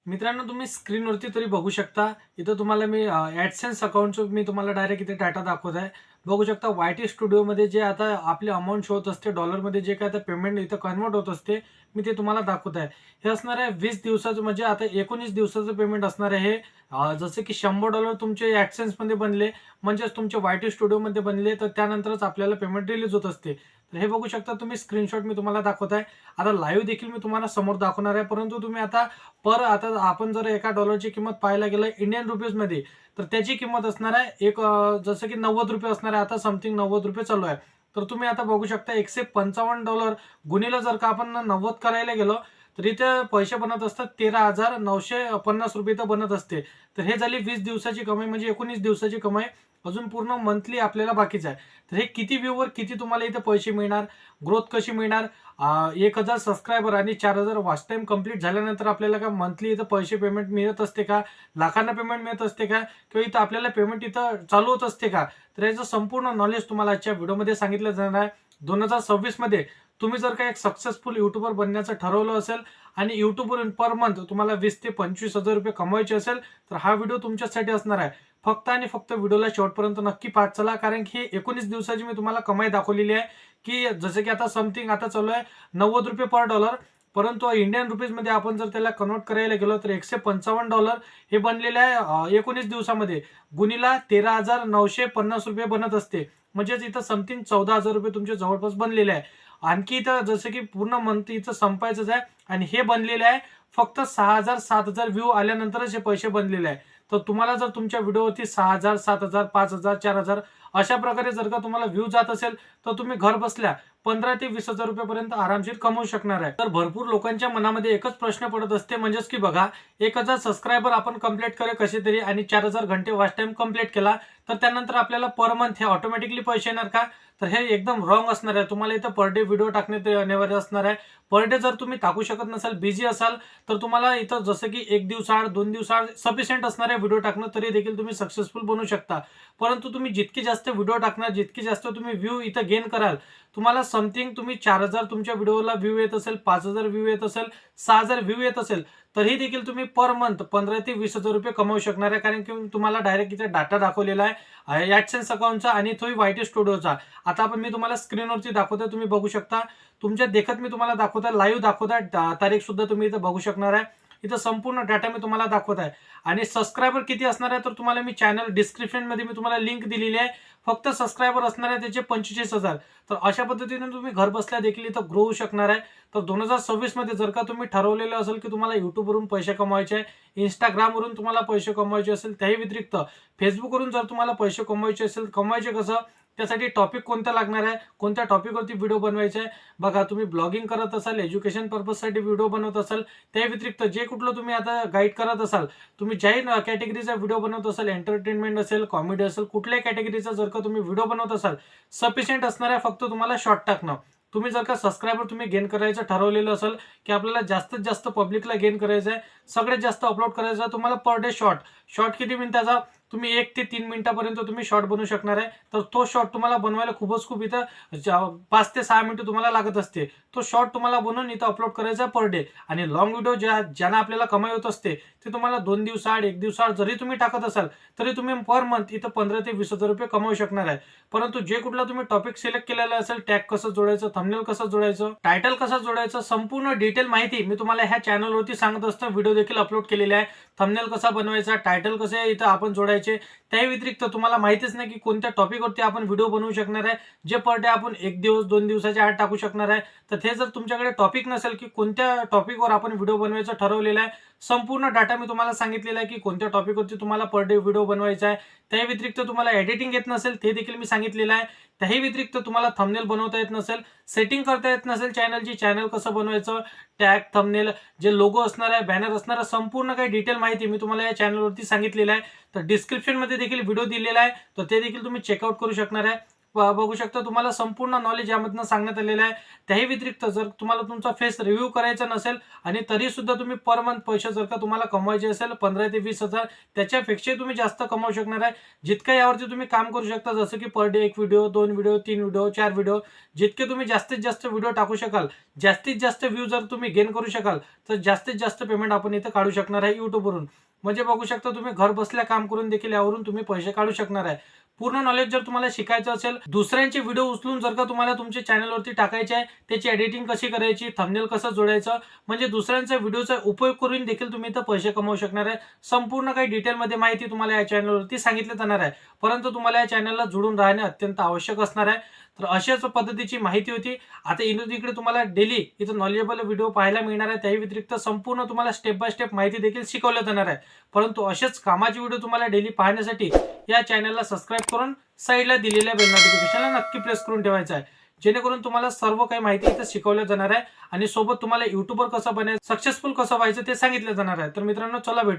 मित्रांनो, तुम्ही स्क्रीनवरती तरी बघू शकता. इथं तुम्हाला मी AdSense अकाउंटचं मी तुम्हाला डायरेक्ट इथे डाटा दाखवत आहे. बघू शकता YT स्टुडिओमध्ये जे आता आपली अमाउंट शो होत असते डॉलरमध्ये, जे काय आता पेमेंट इथं कन्व्हर्ट होत असते, मी ते तुम्हाला दाखवत आहे. हे असणार आहे 20 दिवसाचं, म्हणजे आता 19 दिवसाचं पेमेंट असणार आहे हे. जसे की $100 तुमचे AdSenseमध्ये बनले, म्हणजेच तुमचे YT स्टुडिओमध्ये बनले, तर त्यानंतरच आपल्याला पेमेंट रिलीज होत असते. तर हे बघू शकता तुम्ही, स्क्रीनशॉट मी तुम्हाला दाखवत आहे. आता लाईव्ह देखील मी तुम्हाला समोर दाखवणार आहे, परंतु तुम्ही आता आता आपण जर एका डॉलरची किंमत पाहायला गेलं इंडियन रुपीजमध्ये, तर त्याची किंमत असणार आहे जसं की ₹90 असणार आहे. आता समथिंग ₹90 चालू आहे. तर तुम्ही आता बघू शकता $155 गुणिले जर का आपण 90 करायला गेलो, तर इथे पैसे बनत असतात ₹13,950 इथं बनत असते. तर हे झाली 20 दिवसाची कमाई, म्हणजे 19 दिवसाची कमाई. अजून पूर्ण मंथली आपल्याला बाकीचं आहे. तर हे किती व्ह्यूवर किती तुम्हाला इथे पैसे मिळणार, ग्रोथ कशी मिळणार, 1000 सबस्क्रायबर आणि 4000 वॉच टाईम कंप्लीट झाल्यानंतर आपल्याला का मंथली इथं पैसे पेमेंट मिळत असते का? लाखांना पेमेंट मिळत असते का? किंवा इथं आपल्याला पेमेंट इथं चालू होत असते का? तर याचं संपूर्ण नॉलेज तुम्हाला आजच्या व्हिडिओमध्ये सांगितलं जाणार आहे. 2026 मध्ये तुम्ही जर का एक सक्सेसफुल यूट्यूबर बनण्याचं ठरवलं असेल आणि यूट्यूबवरून पर मंथ तुम्हाला 20 ते 25 हजार रुपये कमवायचे असेल, तर हा व्हिडिओ तुमच्यासाठी असणार आहे. फक्त आणि फक्त व्हिडिओला शेवटपर्यंत नक्की पाहत चला, कारण की 19 दिवसाची मी तुम्हाला कमाई दाखवलेली आहे. की जसं की आता समथिंग आता चालू आहे $90 पर डॉलर, परंतु इंडियन रुपीजमध्ये आपण जर त्याला कन्वर्ट करायला गेलो तर $155 हे बनलेले आहे 19 दिवसामध्ये. गुणीला ₹13,950 बनत असते. म्हणजेच इथं समथिंग ₹14,000 तुमचे जवळपास बनलेले आहे. आणखी इथं जसं की पूर्ण मंथ इथं संपायचंच आहे आणि हे बनलेले आहे फक्त 6,000 7,000 व्ह्यू आल्यानंतरच हे पैसे बनलेले आहे. तर तुम्हाला जर तुमच्या व्हिडिओवरती 6,000 7,000 5,000 4,000 अशा प्रकारे जर का तुम्हाला व्ह्यू जात असेल, तर तुम्ही घर बसल्या 15 ते 20,000 रुपयापर्यंत आरामशीर कमवू शकणार आहे. तर भरपूर लोकांच्या मनामध्ये एकच प्रश्न पडत असते, म्हणजेच की बघा, 1000 सबस्क्रायबर आपण कंप्लीट करे कसे तरी आणि 4000 घंटे वॉच टाइम कंप्लीट केला, तर त्यानंतर आपल्याला पर मंथ हे ऑटोमॅटिकली पैसे येणार का? तर हे एकदम रॉंग असणार आहे. तुम्हाला इथं पर डे व्हिडिओ टाकणे ते अनिवार्य असणार आहे. पर डे जर तुम्ही टाकू शकत नसाल, बिझी असाल, तर तुम्हाला इथं जसं की 1 दिवसाआड 2 दिवसाआड सफिशियंट असणार आहे व्हिडिओ टाकणं, तरी देखील तुम्ही सक्सेसफुल बनू शकता. परंतु तुम्ही जितके जास्त व्हिडिओ टाकणार, जितके जास्त तुम्ही व्ह्यू इथं गेन कराल, तुम्हाला समथिंग तुम्ही 4000 तुमच्या व्हिडिओला व्ह्यू येत असेल, 5000 व्ह्यू येत असेल, 6000 व्ह्यू येत असेल, तरी देखील तुम्ही पर मंथ 15 ते 20,000 रुपये कमवू शकणार आहे. कारण की तुम्हाला डायरेक्ट इथे डाटा दाखवलेला आहे ॲडसेन्स अकाउंटचा आणि तोही YT स्टुडिओचा. आता आपण मी तुम्हाला स्क्रीनवरती दाखवतोय, तुम्ही बघू शकता. तुमच्या देखत मी तुम्हाला दाखवतोय, लाईव्ह दाखवतोय, तारीख सुद्धा तुम्ही इथं बघू शकणार आहे. इथं संपूर्ण डाटा मी तुम्हाला दाखवत आहे. आणि सबस्क्रायबर किती असणार आहे, तर तुम्हाला मी चॅनल डिस्क्रिप्शनमध्ये मी तुम्हाला लिंक दिलेली आहे. फक्त सबस्क्रायबर असणार आहे त्याचे 25,000. तर अशा पद्धतीने तुम्ही घर बसल्या देखील इथं ग्रो होऊ शकणार आहे. तर 2026 मध्ये जर का तुम्ही ठरवलेलं असेल की तुम्हाला YouTubeवरून पैसे कमवायचे आहे, Instagramवरून तुम्हाला पैसे कमवायचे असेल, त्याही व्यतिरिक्त Facebookवरून जर तुम्हाला पैसे कमवायचे असेल, कमवायचे कसं? त्यासाठी टॉपिक कोणता लागणार आहे, कोणत्या टॉपिकवरती व्हिडिओ बनवायचे आहे. बघा, तुम्ही ब्लॉगिंग करत असाल, एज्युकेशन पर्पजसाठी व्हिडिओ बनवत असाल, त्या व्यतिरिक्त जे कुठलं तुम्ही आता गाईड करत असाल, तुम्ही ज्याही कॅटेगरीचा व्हिडिओ बनवत असाल, एंटरटेनमेंट असेल, कॉमेडी असेल, कुठल्याही कॅटेगरीचा जर का तुम्ही व्हिडिओ बनवत असाल, सफिशियंट असणार आहे फक्त तुम्हाला शॉर्ट टाकणं. तुम्ही जर का सबस्क्रायबर तुम्ही गेन करायचं ठरवलेलं असेल, की आपल्याला जास्तीत जास्त पब्लिकला गेन करायचं आहे, सगळ्यात जास्त अपलोड करायचं आहे तुम्हाला पर डे शॉर्ट. शॉर्ट किती मिनिटाचा? तुम्ही 1 ते 3 मिनिटापर्यंत तुम्ही शॉर्ट बनवू शकणार आहे. तर तो शॉर्ट तुम्हाला बनवायला खूप इथं 5 ते 6 मिनिटं तुम्हाला लागत असते. तो शॉर्ट तुम्हाला बनवून इथं अपलोड करायचा पर डे. आणि लॉंग व्हिडिओ ज्यांना आपल्याला कमाई होत असते, ते तुम्हाला 2 दिवसाआड 1 दिवसाआड जरी तुम्ही टाकत असाल, तरी तुम्ही पर मंथ इथं 15 ते 20,000 रुपये कमवू शकणार आहे. परंतु जे कुठला तुम्ही टॉपिक सिलेक्ट केलेला असेल, टॅग कसं जोडायचं, थंबनेल कसं जोडायचं, टायटल कसं जोडायचं, संपूर्ण डिटेल माहिती मी तुम्हाला ह्या चॅनलवरती सांगत असतो. व्हिडिओ देखील अपलोड केलेले आहे. थंबनेल कसा बनवायचा, टायटल कसे इथं आपण जोडायचे, त्या व्यतिरिक्त तुम्हाला माहितीच नाही की कोणत्या टॉपिकवरती आपण व्हिडिओ बनवू शकणार आहे, जे पर डे आपण 1 दिवस 2 दिवसाच्या आत टाकू शकणार आहे. तर ते जर तुमच्याकडे टॉपिक नसेल की कोणत्या टॉपिकवर आपण व्हिडिओ बनवायचं ठरवलेलं आहे, संपूर्ण डाटा मी तुम्हाला सांगितलेला आहे की कोणत्या टॉपिकवरती तुम्हाला पर डे व्हिडिओ बनवायचा आहे. त्या व्यतिरिक्त तुम्हाला एडिटिंग येत नसेल, ते देखील मी सांगितलेलं आहे. त्याही व्यतिरिक्त तुम्हाला थंबनेल बनवता येत नसेल, सेटिंग करता येत नसेल चॅनलची, चॅनल कसं बनवायचं, टॅग, थंबनेल, जे लोगो असणार आहे, बॅनर असणार आहे, संपूर्ण काही डिटेल माहिती मी तुम्हाला या चॅनलवरती सांगितलेलं आहे. तर डिस्क्रिप्शनमध्ये देखील व्हिडिओ दिलेला आहे, तर ते देखील तुम्ही चेकआउट करू शकणार आहे. बघू शकता तुम्हाला संपूर्ण नॉलेज यामधनं सांगण्यात आलेलं आहे. त्याही व्यतिरिक्त जर तुम्हाला तुमचा फेस रिव्ह्यू करायचा नसेल आणि तरी सुद्धा तुम्ही पर मंथ पैसे जर का तुम्हाला कमवायचे असेल 15 ते 20,000 त्याच्यापेक्षाही तुम्ही जास्त कमावू शकणार आहे. जितकं यावरती तुम्ही काम करू शकता, जसं की per day 1 video, 2 video, 3 video, 4 video, जितके तुम्ही जास्तीत जास्त व्हिडिओ टाकू शकाल, जास्तीत जास्त व्ह्यू जर तुम्ही गेन करू शकाल, तर जास्तीत जास्त पेमेंट आपण इथं काढू शकणार आहे YouTubeवरून. म्हणजे बघू शकता तुम्ही घर बसल्या काम करून देखील यावरून तुम्ही पैसे काढू शकणार आहे. पूर्ण नॉलेज जर तुम्हाला शिकायचं असेल, दुसऱ्यांचे व्हिडिओ उचलून जर का तुम्हाला तुमच्या चॅनलवरती टाकायचे आहे, त्याची एडिटिंग कशी करायची, थंबनेल कसं जोडायचं, म्हणजे दुसऱ्यांच्या व्हिडिओचा उपयोग करून देखील तुम्ही इथं पैसे कमवू शकणार आहे. संपूर्ण काही डिटेलमध्ये माहिती तुम्हाला या चॅनलवरती सांगितली जाणार आहे. परंतु तुम्हाला या चॅनलला जुळून राहणे अत्यंत आवश्यक असणार आहे. तर अशाच पद्धतीची माहिती होती. आता इकडे तुम्हाला डेली इथं नॉलेजेबल व्हिडिओ पाहायला मिळणार आहे. त्याही व्यतिरिक्त संपूर्ण तुम्हाला स्टेप बाय स्टेप माहिती देखील शिकवल्या जाणार आहे. परंतु असेच कामाचे व्हिडिओ तुम्हाला डेली पाहण्यासाठी या चॅनलला सबस्क्राईब करून साईडला दिलेल्या बेल नोटिफिकेशनला नक्की प्रेस करून ठेवायचं आहे. जेणेकरून तुम्हाला सर्व काही माहिती इथं शिकवल्या जाणार आहे आणि सोबत तुम्हाला युट्यूबर कसं बनायचं, सक्सेसफुल कसं व्हायचं ते सांगितलं जाणार आहे. तर मित्रांनो, चला भेटू.